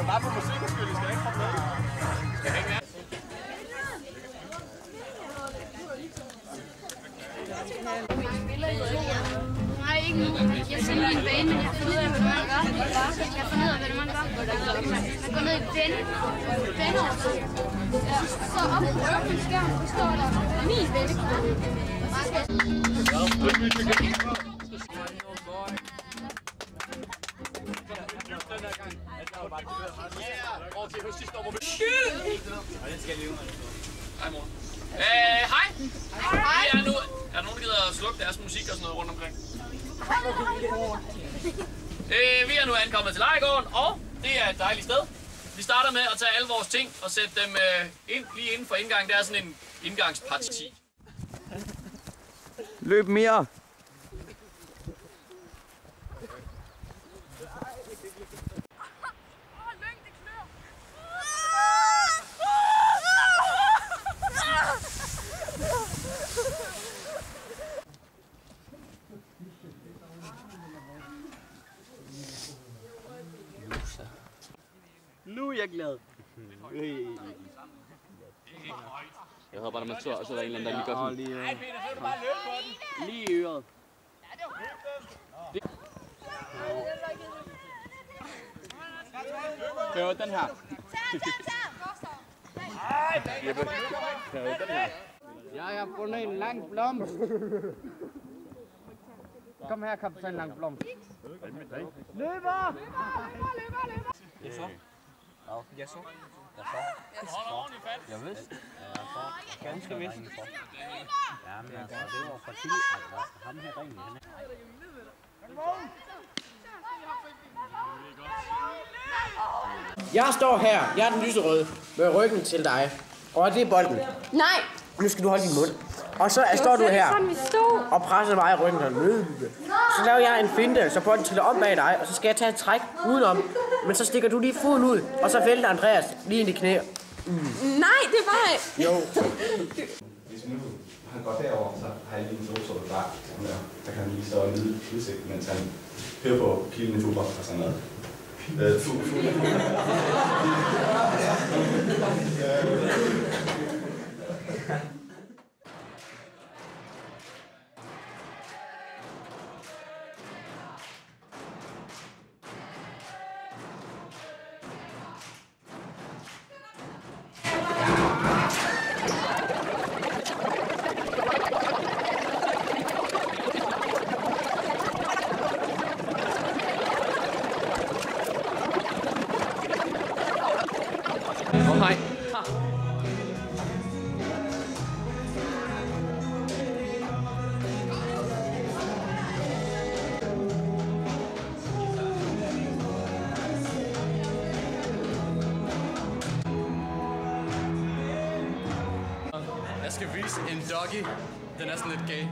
er bare på musikkens skyld, I skal ikke komme med. Skal hænge af. Nej, ikke nu. Jeg sidder i en bane, men jeg finder ud af, hvad man gør. Jeg finder ud af, hvad man gør. Man går ned i bane, så op på åbent skærm, så står der min vennekode. Hej mor. Hej! Er der nogen, der gider at slukke deres musik og sådan noget rundt omkring? Vi er nu ankommet til lejegården, og det er et dejligt sted. Vi starter med at tage alle vores ting og sætte dem ind lige inden for indgangen. Det er sådan en indgangsparti. Løb mere! Nu er jeg glad. Jeg havde bare med tør, og så er der en eller anden, der lige gør sådan. Nej, Peter, så er du bare løb på den. Lige i øret. Ja, det var Prøv den her. Prøv den her. Jeg har fundet en lang blomst. Kom her, kom så en lang blomst. Løber! Ja, så. Ja, så. Hold ordentligt fat. Jeg vidste. Ja, så. Ganske vist. Ja, men altså, det var fordi, at ham her ringen, han Jeg står her, jeg er den lyserøde, med ryggen til dig. Og det er bolden. Nej! Nu skal du holde din mund. Og så står du her og presser mig i ryggen og så laver jeg en finte, så bolden triller op bag dig, og så skal jeg tage et træk udenom. Men så stikker du lige foden ud, og så vælter Andreas lige ind i knæ. Nej, det var ikke! Jo. Hvis nu han går derover, så har jeg lige en solsort klar. Der kan han lige stå og nyde udsigt, mens han hører på kilden i tuber og sådan noget. Hej. Jeg skal vise en doggy. Den er sådan lidt gay.